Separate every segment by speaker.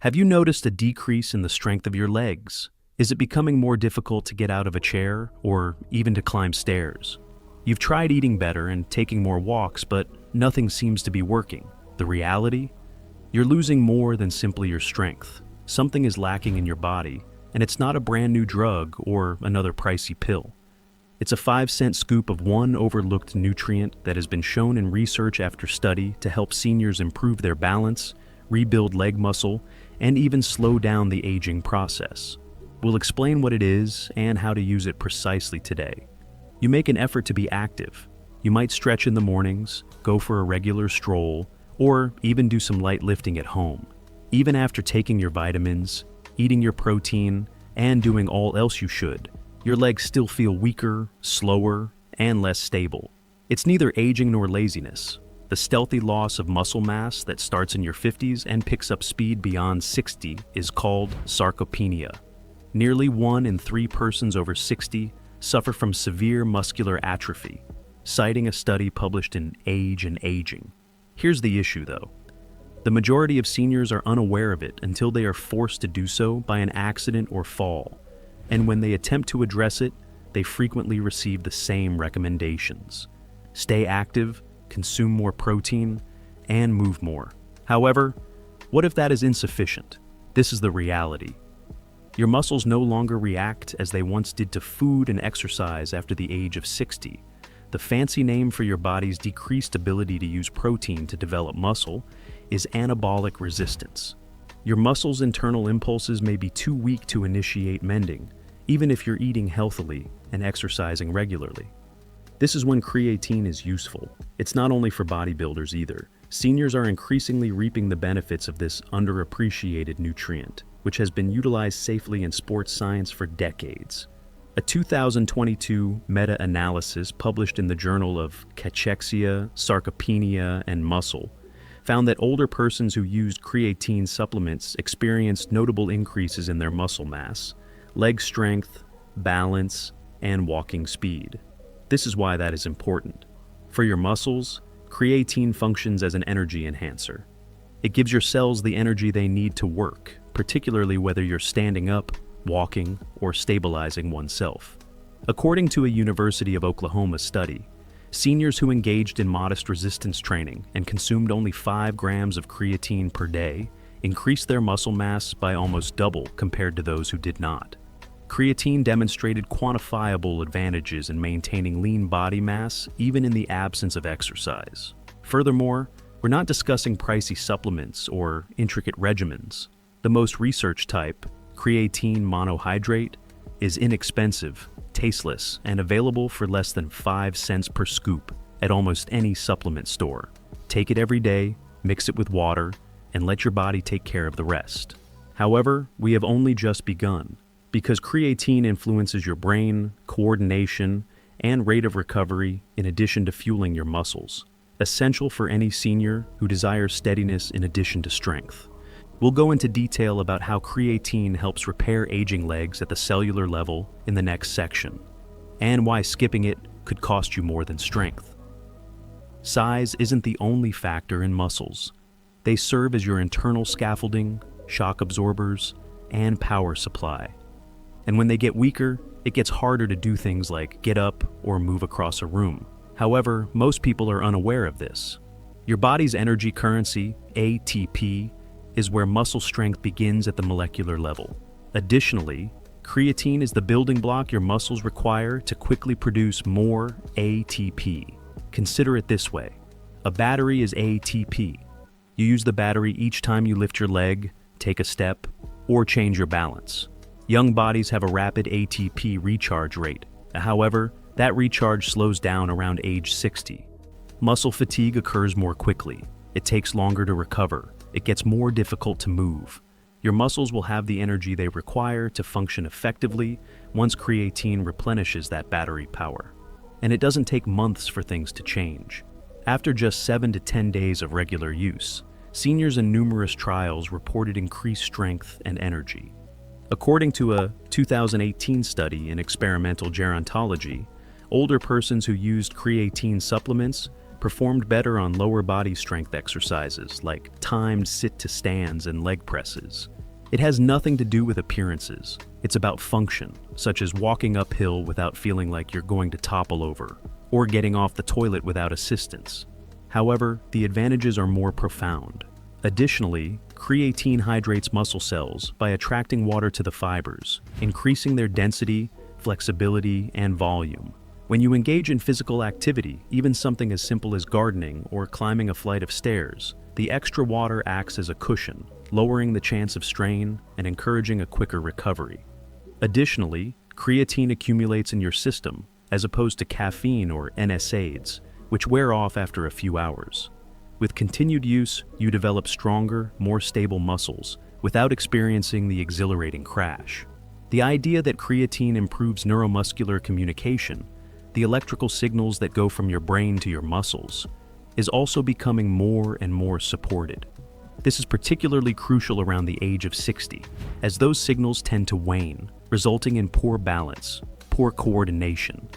Speaker 1: Have you noticed a decrease in the strength of your legs? Is it becoming more difficult to get out of a chair or even to climb stairs? You've tried eating better and taking more walks, but nothing seems to be working. The reality? You're losing more than simply your strength. Something is lacking in your body, and it's not a brand new drug or another pricey pill. It's a 5-cent scoop of one overlooked nutrient that has been shown in research after study to help seniors improve their balance, rebuild leg muscle, and even slow down the aging process. We'll explain what it is and how to use it precisely today. You make an effort to be active. You might stretch in the mornings, go for a regular stroll, or even do some light lifting at home. Even after taking your vitamins, eating your protein, and doing all else you should, your legs still feel weaker, slower, and less stable. It's neither aging nor laziness. The stealthy loss of muscle mass that starts in your 50s and picks up speed beyond 60 is called sarcopenia. Nearly 1 in 3 persons over 60 suffer from severe muscular atrophy, citing a study published in Age and Aging. Here's the issue, though. The majority of seniors are unaware of it until they are forced to do so by an accident or fall, and when they attempt to address it, they frequently receive the same recommendations. Stay active, consume more protein, and move more. However, what if that is insufficient? This is the reality. Your muscles no longer react as they once did to food and exercise after the age of 60. The fancy name for your body's decreased ability to use protein to develop muscle is anabolic resistance. Your muscles' internal impulses may be too weak to initiate mending, even if you're eating healthily and exercising regularly. This is when creatine is useful. It's not only for bodybuilders either. Seniors are increasingly reaping the benefits of this underappreciated nutrient, which has been utilized safely in sports science for decades. A 2022 meta-analysis published in the Journal of Cachexia, Sarcopenia, and Muscle found that older persons who used creatine supplements experienced notable increases in their muscle mass, leg strength, balance, and walking speed. This is why that is important. For your muscles, creatine functions as an energy enhancer. It gives your cells the energy they need to work, particularly whether you're standing up, walking, or stabilizing oneself. According to a University of Oklahoma study, seniors who engaged in modest resistance training and consumed only 5 grams of creatine per day increased their muscle mass by almost double compared to those who did not. Creatine demonstrated quantifiable advantages in maintaining lean body mass even in the absence of exercise. Furthermore, we're not discussing pricey supplements or intricate regimens. The most researched type, creatine monohydrate, is inexpensive, tasteless, and available for less than 5 cents per scoop at almost any supplement store. Take it every day, mix it with water, and let your body take care of the rest. However, we have only just begun, because creatine influences your brain, coordination, and rate of recovery in addition to fueling your muscles, essential for any senior who desires steadiness in addition to strength. We'll go into detail about how creatine helps repair aging legs at the cellular level in the next section, and why skipping it could cost you more than strength. Size isn't the only factor in muscles. They serve as your internal scaffolding, shock absorbers, and power supply. And when they get weaker, it gets harder to do things like get up or move across a room. However, most people are unaware of this. Your body's energy currency, ATP, is where muscle strength begins at the molecular level. Additionally, creatine is the building block your muscles require to quickly produce more ATP. Consider it this way. A battery is ATP. You use the battery each time you lift your leg, take a step, or change your balance. Young bodies have a rapid ATP recharge rate. However, that recharge slows down around age 60. Muscle fatigue occurs more quickly. It takes longer to recover. It gets more difficult to move. Your muscles will have the energy they require to function effectively once creatine replenishes that battery power. And it doesn't take months for things to change. After just 7 to 10 days of regular use, seniors in numerous trials reported increased strength and energy. According to a 2018 study in experimental gerontology, older persons who used creatine supplements performed better on lower body strength exercises like timed sit-to-stands and leg presses. It has nothing to do with appearances. It's about function, such as walking uphill without feeling like you're going to topple over, or getting off the toilet without assistance. However, the advantages are more profound. Additionally, creatine hydrates muscle cells by attracting water to the fibers, increasing their density, flexibility, and volume. When you engage in physical activity, even something as simple as gardening or climbing a flight of stairs, the extra water acts as a cushion, lowering the chance of strain and encouraging a quicker recovery. Additionally, creatine accumulates in your system, as opposed to caffeine or NSAIDs, which wear off after a few hours. With continued use, you develop stronger, more stable muscles without experiencing the exhilarating crash. The idea that creatine improves neuromuscular communication, the electrical signals that go from your brain to your muscles, is also becoming more and more supported. This is particularly crucial around the age of 60, as those signals tend to wane, resulting in poor balance, poor coordination,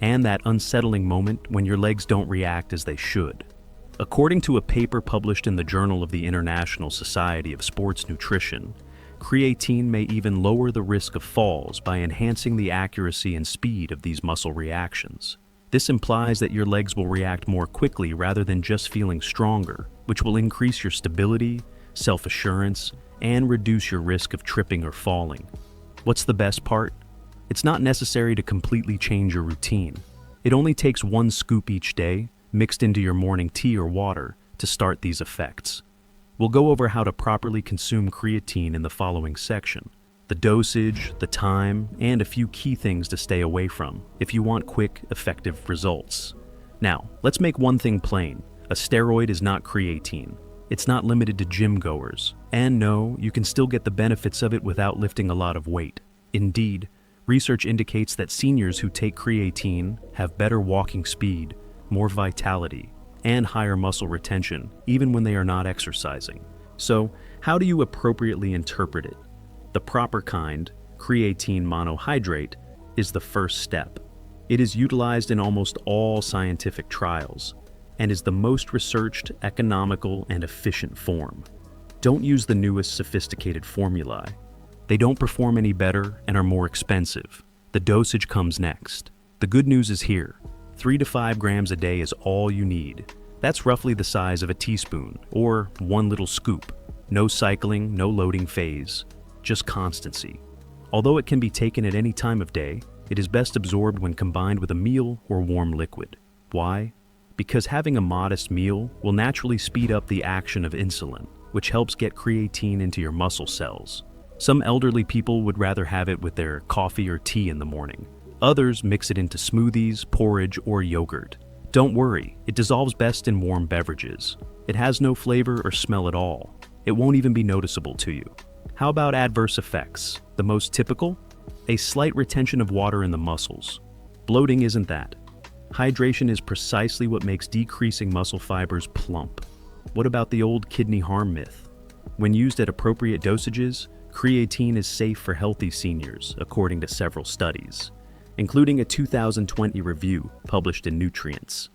Speaker 1: and that unsettling moment when your legs don't react as they should. According to a paper published in the Journal of the International Society of Sports Nutrition, creatine may even lower the risk of falls by enhancing the accuracy and speed of these muscle reactions. This implies that your legs will react more quickly rather than just feeling stronger, which will increase your stability, self-assurance, and reduce your risk of tripping or falling. What's the best part? It's not necessary to completely change your routine. It only takes 1 scoop each day, mixed into your morning tea or water, to start these effects. We'll go over how to properly consume creatine in the following section: the dosage, the time, and a few key things to stay away from if you want quick, effective results. Now, let's make one thing plain. A steroid is not creatine. It's not limited to gym goers. And no, you can still get the benefits of it without lifting a lot of weight. Indeed, research indicates that seniors who take creatine have better walking speed, more vitality, and higher muscle retention, even when they are not exercising. So, how do you appropriately interpret it? The proper kind, creatine monohydrate, is the first step. It is utilized in almost all scientific trials, and is the most researched, economical, and efficient form. Don't use the newest sophisticated formulae. They don't perform any better and are more expensive. The dosage comes next. The good news is here. 3 to 5 grams a day is all you need. That's roughly the size of a teaspoon, or 1 little scoop. No cycling, no loading phase, just constancy. Although it can be taken at any time of day, it is best absorbed when combined with a meal or warm liquid. Why? Because having a modest meal will naturally speed up the action of insulin, which helps get creatine into your muscle cells. Some elderly people would rather have it with their coffee or tea in the morning. Others mix it into smoothies, porridge, or yogurt. Don't worry, it dissolves best in warm beverages. It has no flavor or smell at all. It won't even be noticeable to you. How about adverse effects? The most typical? A slight retention of water in the muscles. Bloating isn't that. Hydration is precisely what makes decreasing muscle fibers plump. What about the old kidney harm myth? When used at appropriate dosages, creatine is safe for healthy seniors, according to several studies, including a 2020 review published in Nutrients.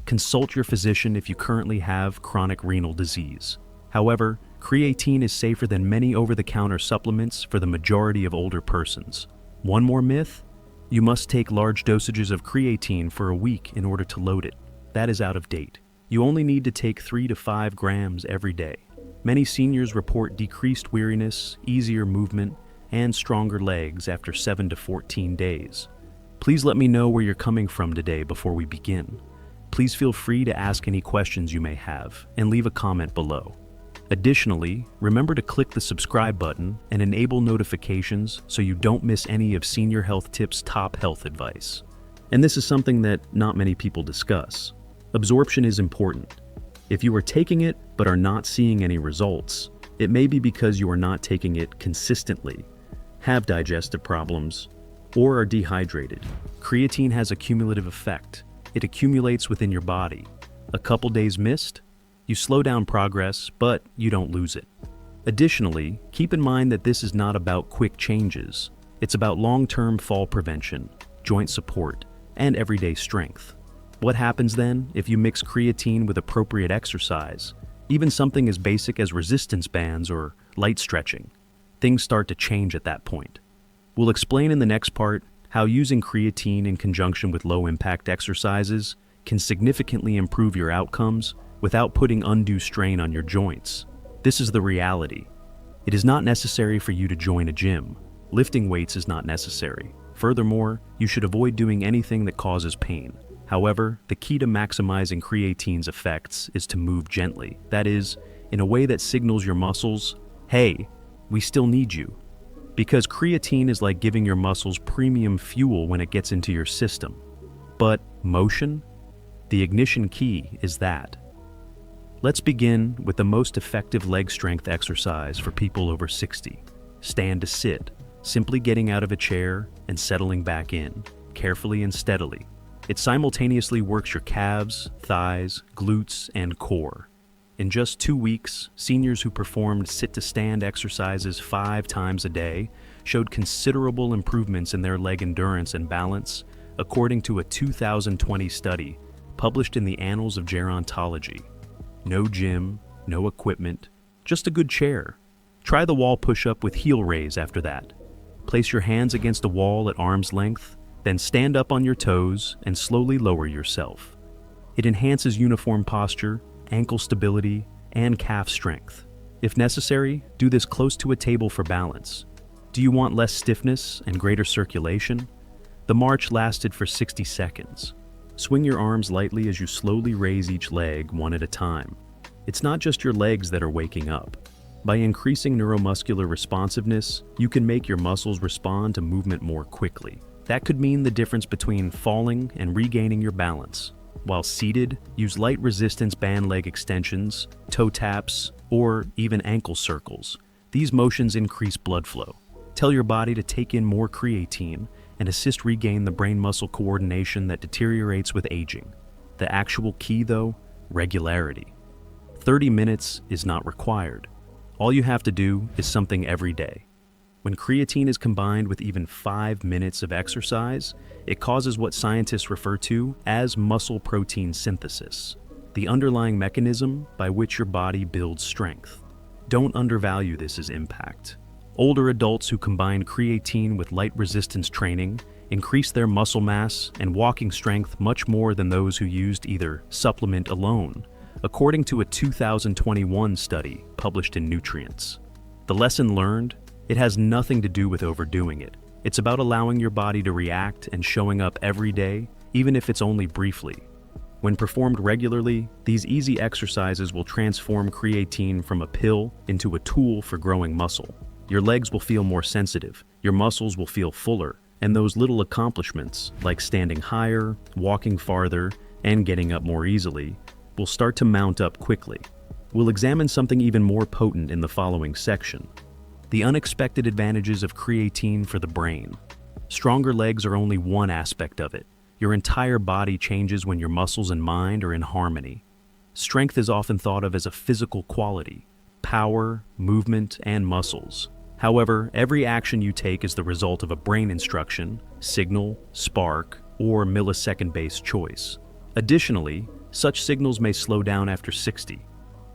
Speaker 1: Consult your physician if you currently have chronic renal disease. However, creatine is safer than many over-the-counter supplements for the majority of older persons. One more myth? You must take large dosages of creatine for a week in order to load it. That is out of date. You only need to take 3 to 5 grams every day. Many seniors report decreased weariness, easier movement, and stronger legs after 7 to 14 days. Please let me know where you're coming from today before we begin. Please feel free to ask any questions you may have and leave a comment below. Additionally, remember to click the subscribe button and enable notifications so you don't miss any of Senior Health Tips' top health advice. And this is something that not many people discuss. Absorption is important. If you are taking it but are not seeing any results, it may be because you are not taking it consistently, have digestive problems, or are dehydrated. Creatine has a cumulative effect. It accumulates within your body. A couple days missed, you slow down progress, but you don't lose it. Additionally, keep in mind that this is not about quick changes. It's about long-term fall prevention, joint support, and everyday strength. What happens then if you mix creatine with appropriate exercise, even something as basic as resistance bands or light stretching? Things start to change at that point. We'll explain in the next part how using creatine in conjunction with low-impact exercises can significantly improve your outcomes without putting undue strain on your joints. This is the reality. It is not necessary for you to join a gym. Lifting weights is not necessary. Furthermore, you should avoid doing anything that causes pain. However, the key to maximizing creatine's effects is to move gently. That is, in a way that signals your muscles, hey, we still need you. Because creatine is like giving your muscles premium fuel when it gets into your system. But motion? The ignition key is that. Let's begin with the most effective leg strength exercise for people over 60. Stand to sit, simply getting out of a chair and settling back in, carefully and steadily. It simultaneously works your calves, thighs, glutes, and core. In just 2 weeks, seniors who performed sit-to-stand exercises 5 times a day showed considerable improvements in their leg endurance and balance, according to a 2020 study published in the Annals of Gerontology. No gym, no equipment, just a good chair. Try the wall push-up with heel raise after that. Place your hands against a wall at arm's length, then stand up on your toes and slowly lower yourself. It enhances uniform posture, ankle stability, and calf strength. If necessary, do this close to a table for balance. Do you want less stiffness and greater circulation? The march lasted for 60 seconds. Swing your arms lightly as you slowly raise each leg one at a time. It's not just your legs that are waking up. By increasing neuromuscular responsiveness, you can make your muscles respond to movement more quickly. That could mean the difference between falling and regaining your balance. While seated, use light resistance band leg extensions, toe taps, or even ankle circles. These motions increase blood flow. Tell your body to take in more creatine and assist regain the brain-muscle coordination that deteriorates with aging. The actual key, though, regularity. 30 minutes is not required. All you have to do is something every day. When creatine is combined with even 5 minutes of exercise, it causes what scientists refer to as muscle protein synthesis, the underlying mechanism by which your body builds strength. Don't undervalue this as impact. Older adults who combine creatine with light resistance training increase their muscle mass and walking strength much more than those who used either supplement alone, according to a 2021 study published in Nutrients. The lesson learned? It has nothing to do with overdoing it. It's about allowing your body to react and showing up every day, even if it's only briefly. When performed regularly, these easy exercises will transform creatine from a pill into a tool for growing muscle. Your legs will feel more sensitive, your muscles will feel fuller, and those little accomplishments, like standing higher, walking farther, and getting up more easily, will start to mount up quickly. We'll examine something even more potent in the following section: the unexpected advantages of creatine for the brain. Stronger legs are only one aspect of it. Your entire body changes when your muscles and mind are in harmony. Strength is often thought of as a physical quality: power, movement, and muscles. However, every action you take is the result of a brain instruction, signal, spark, or millisecond-based choice. Additionally, such signals may slow down after 60.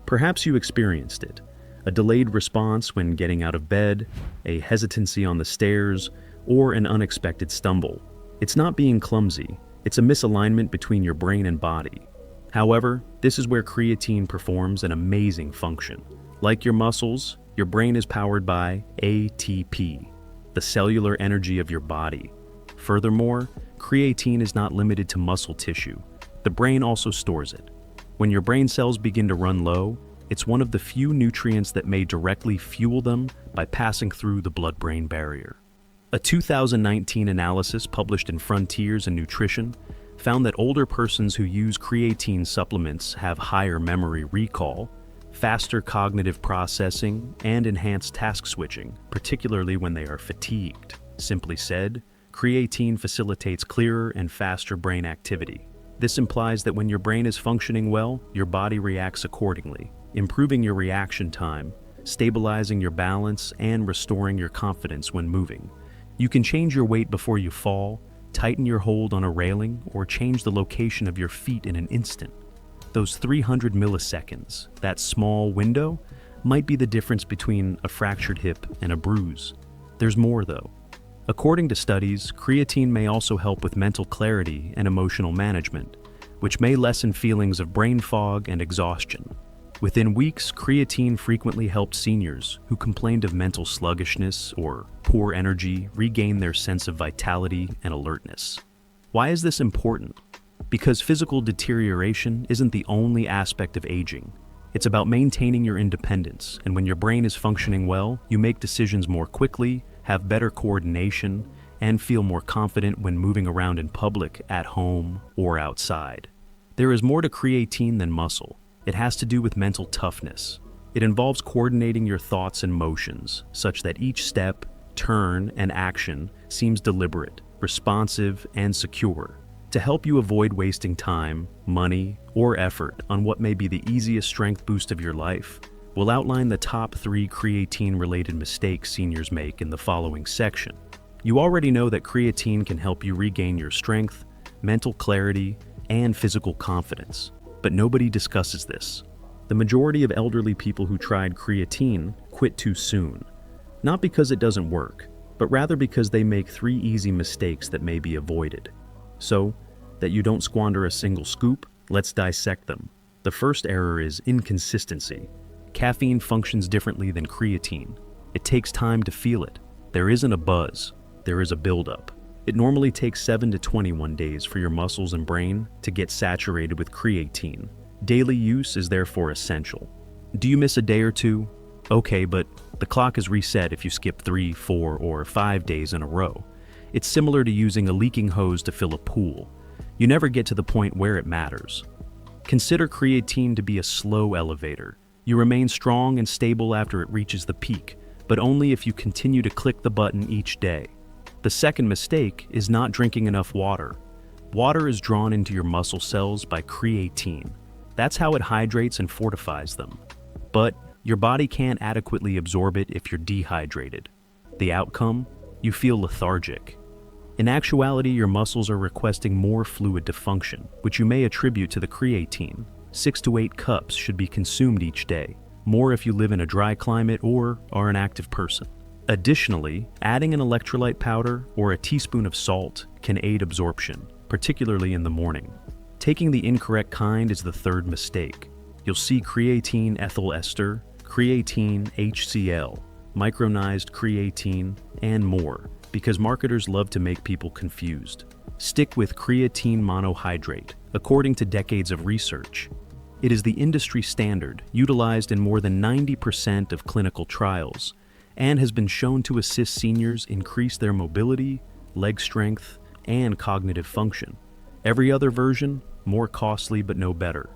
Speaker 1: Perhaps you experienced it: a delayed response when getting out of bed, a hesitancy on the stairs, or an unexpected stumble. It's not being clumsy, it's a misalignment between your brain and body. However, this is where creatine performs an amazing function. Like your muscles, your brain is powered by ATP, the cellular energy of your body. Furthermore, creatine is not limited to muscle tissue. The brain also stores it. When your brain cells begin to run low, it's one of the few nutrients that may directly fuel them by passing through the blood-brain barrier. A 2019 analysis published in Frontiers in Nutrition found that older persons who use creatine supplements have higher memory recall, faster cognitive processing, and enhanced task switching, particularly when they are fatigued. Simply said, creatine facilitates clearer and faster brain activity. This implies that when your brain is functioning well, your body reacts accordingly, improving your reaction time, stabilizing your balance, and restoring your confidence when moving. You can change your weight before you fall, tighten your hold on a railing, or change the location of your feet in an instant. Those 300 milliseconds, that small window, might be the difference between a fractured hip and a bruise. There's more though. According to studies, creatine may also help with mental clarity and emotional management, which may lessen feelings of brain fog and exhaustion. Within weeks, creatine frequently helped seniors who complained of mental sluggishness or poor energy regain their sense of vitality and alertness. Why is this important? Because physical deterioration isn't the only aspect of aging. It's about maintaining your independence, and when your brain is functioning well, you make decisions more quickly, have better coordination, and feel more confident when moving around in public, at home, or outside. There is more to creatine than muscle. It has to do with mental toughness. It involves coordinating your thoughts and motions, such that each step, turn, and action seems deliberate, responsive, and secure. To help you avoid wasting time, money, or effort on what may be the easiest strength boost of your life, we'll outline the top 3 creatine-related mistakes seniors make in the following section. You already know that creatine can help you regain your strength, mental clarity, and physical confidence, but nobody discusses this. The majority of elderly people who tried creatine quit too soon, not because it doesn't work, but rather because they make 3 easy mistakes that may be avoided. So, that you don't squander a single scoop, let's dissect them. The first error is inconsistency. Caffeine functions differently than creatine. It takes time to feel it. There isn't a buzz, there is a buildup. It normally takes 7 to 21 days for your muscles and brain to get saturated with creatine. Daily use is therefore essential. Do you miss a day or two? Okay, but the clock is reset if you skip 3, 4, or 5 days in a row. It's similar to using a leaking hose to fill a pool. You never get to the point where it matters. Consider creatine to be a slow elevator. You remain strong and stable after it reaches the peak, but only if you continue to click the button each day. The second mistake is not drinking enough water. Water is drawn into your muscle cells by creatine. That's how it hydrates and fortifies them. But your body can't adequately absorb it if you're dehydrated. The outcome? You feel lethargic. In actuality, your muscles are requesting more fluid to function, which you may attribute to the creatine. 6 to 8 cups should be consumed each day, more if you live in a dry climate or are an active person. Additionally, adding an electrolyte powder or a teaspoon of salt can aid absorption, particularly in the morning. Taking the incorrect kind is the third mistake. You'll see creatine ethyl ester, creatine HCl, micronized creatine, and more, because marketers love to make people confused. Stick with creatine monohydrate, according to decades of research. It is the industry standard, utilized in more than 90% of clinical trials, and has been shown to assist seniors increase their mobility, leg strength, and cognitive function. Every other version, more costly but no better.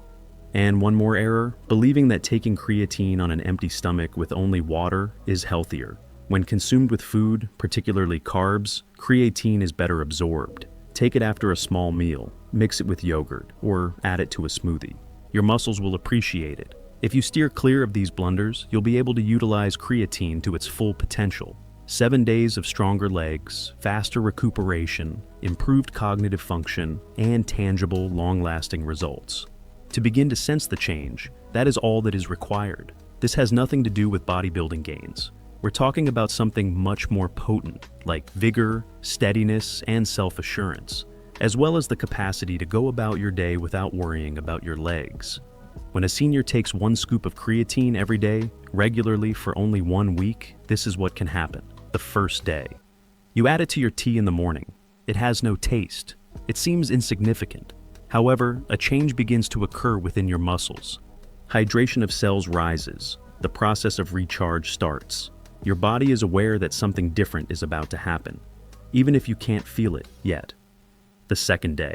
Speaker 1: And one more error, believing that taking creatine on an empty stomach with only water is healthier. When consumed with food, particularly carbs, creatine is better absorbed. Take it after a small meal, mix it with yogurt, or add it to a smoothie. Your muscles will appreciate it. If you steer clear of these blunders, you'll be able to utilize creatine to its full potential. 7 days of stronger legs, faster recuperation, improved cognitive function, and tangible, long-lasting results. To begin to sense the change, that is all that is required. This has nothing to do with bodybuilding gains. We're talking about something much more potent, like vigor, steadiness, and self-assurance, as well as the capacity to go about your day without worrying about your legs. When a senior takes 1 scoop of creatine every day, regularly for only 1 week, this is what can happen. The first day. You add it to your tea in the morning. It has no taste. It seems insignificant. However, a change begins to occur within your muscles. Hydration of cells rises. The process of recharge starts. Your body is aware that something different is about to happen, even if you can't feel it yet. The second day.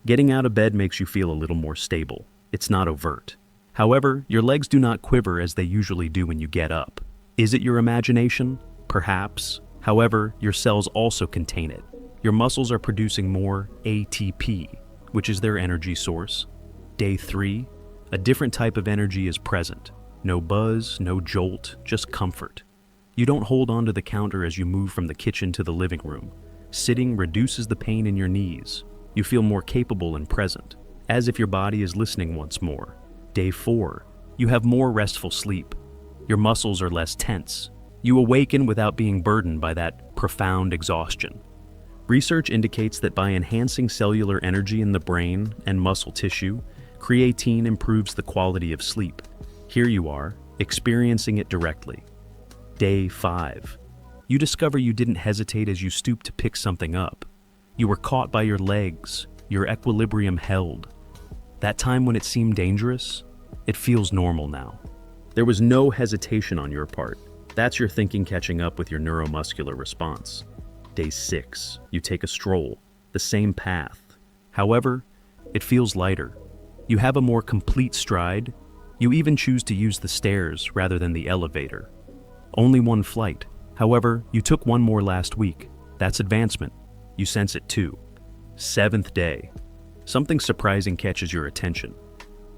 Speaker 1: Getting out of bed makes you feel a little more stable. It's not overt. However, your legs do not quiver as they usually do when you get up. Is it your imagination? Perhaps. However, your cells also contain it. Your muscles are producing more ATP, which is their energy source. Day 3, a different type of energy is present. No buzz, no jolt, just comfort. You don't hold onto the counter as you move from the kitchen to the living room. Sitting reduces the pain in your knees. You feel more capable and present, as if your body is listening once more. Day 4. You have more restful sleep. Your muscles are less tense. You awaken without being burdened by that profound exhaustion. Research indicates that by enhancing cellular energy in the brain and muscle tissue, creatine improves the quality of sleep. Here you are, experiencing it directly. Day 5. You discover you didn't hesitate as you stooped to pick something up. You were caught by your legs, your equilibrium held. That time when it seemed dangerous, it feels normal now. There was no hesitation on your part. That's your thinking catching up with your neuromuscular response. Day 6. You take a stroll, the same path. However, it feels lighter. You have a more complete stride. You even choose to use the stairs rather than the elevator. Only one flight. However, you took one more last week. That's advancement. You sense it too. 7th day. Something surprising catches your attention.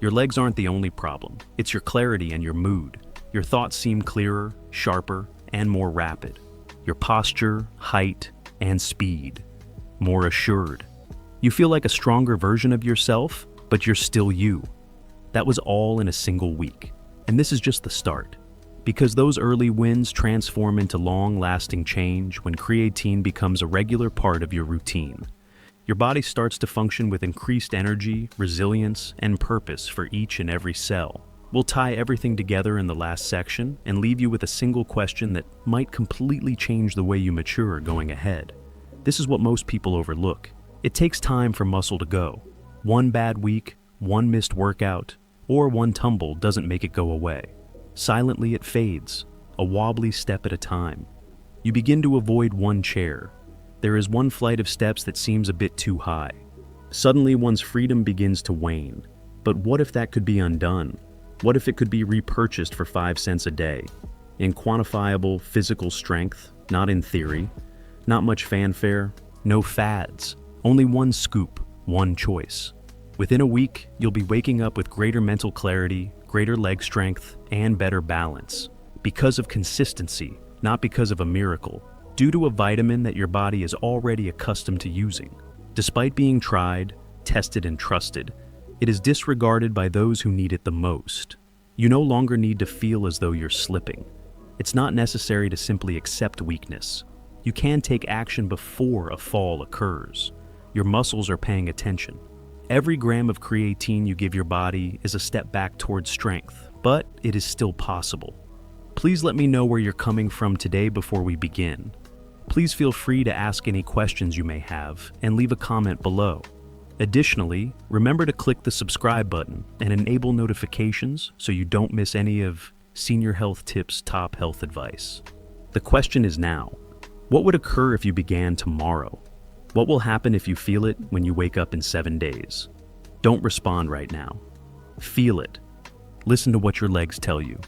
Speaker 1: Your legs aren't the only problem. It's your clarity and your mood. Your thoughts seem clearer, sharper, and more rapid. Your posture, height, and speed. More assured. You feel like a stronger version of yourself, but you're still you. That was all in a single week. And this is just the start. Because those early wins transform into long-lasting change when creatine becomes a regular part of your routine. Your body starts to function with increased energy, resilience, and purpose for each and every cell. We'll tie everything together in the last section and leave you with a single question that might completely change the way you mature going ahead. This is what most people overlook. It takes time for muscle to go. One bad week, one missed workout, or one tumble doesn't make it go away. Silently it fades, a wobbly step at a time. You begin to avoid one chair. There is one flight of steps that seems a bit too high. Suddenly one's freedom begins to wane. But what if that could be undone? What if it could be repurchased for 5 cents a day? In quantifiable physical strength, not in theory. Not much fanfare, no fads. Only one scoop, one choice. Within a week, you'll be waking up with greater mental clarity, greater leg strength, and better balance. Because of consistency, not because of a miracle. Due to a vitamin that your body is already accustomed to using. Despite being tried, tested, and trusted, it is disregarded by those who need it the most. You no longer need to feel as though you're slipping. It's not necessary to simply accept weakness. You can take action before a fall occurs. Your muscles are paying attention. Every gram of creatine you give your body is a step back towards strength, but it is still possible. Please let me know where you're coming from today before we begin. Please feel free to ask any questions you may have and leave a comment below. Additionally, remember to click the subscribe button and enable notifications so you don't miss any of Senior Health Tips' top health advice. The question is now, what would occur if you began tomorrow? What will happen if you feel it when you wake up in 7 days? Don't respond right now. Feel it. Listen to what your legs tell you.